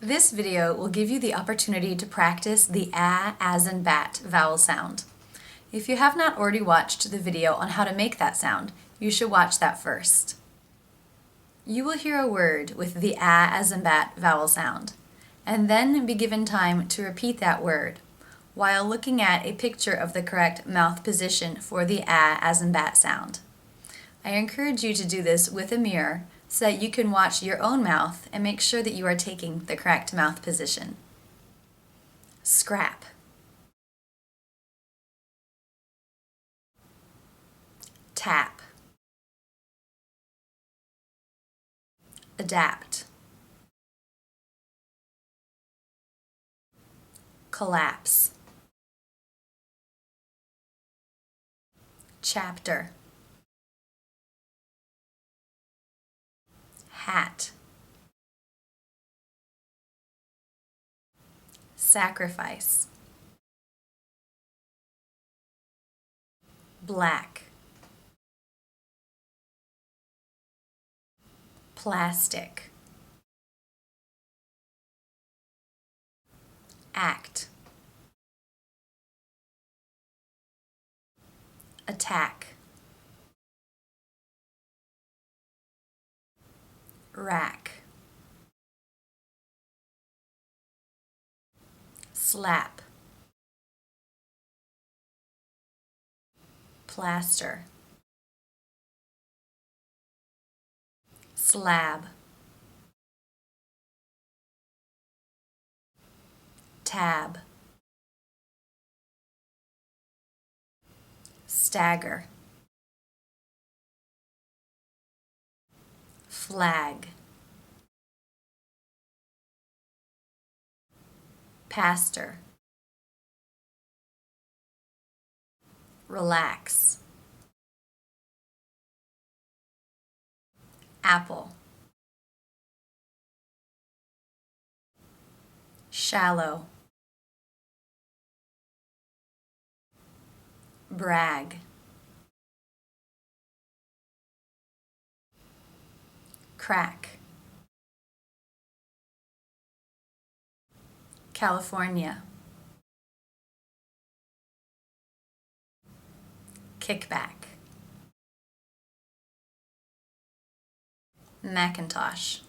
This video will give you the opportunity to practice the a as in bat vowel sound. If you have not already watched the video on how to make that sound, you should watch that first. You will hear a word with the a as in bat vowel sound, and then be given time to repeat that word while looking at a picture of the correct mouth position for the a as in bat sound. I encourage you to do this with a mirror so that you can watch your own mouth and make sure that you are taking the correct mouth position. Scrap. Tap. Adapt. Collapse. Chapter. Hat. Sacrifice. Black. Plastic. Act. Attack. Rack. Slap. Plaster. Slab. Tab. Stagger. Flag. Pastor. Relax. Apple. Shallow. Brag. Crack. California. Kickback. Macintosh.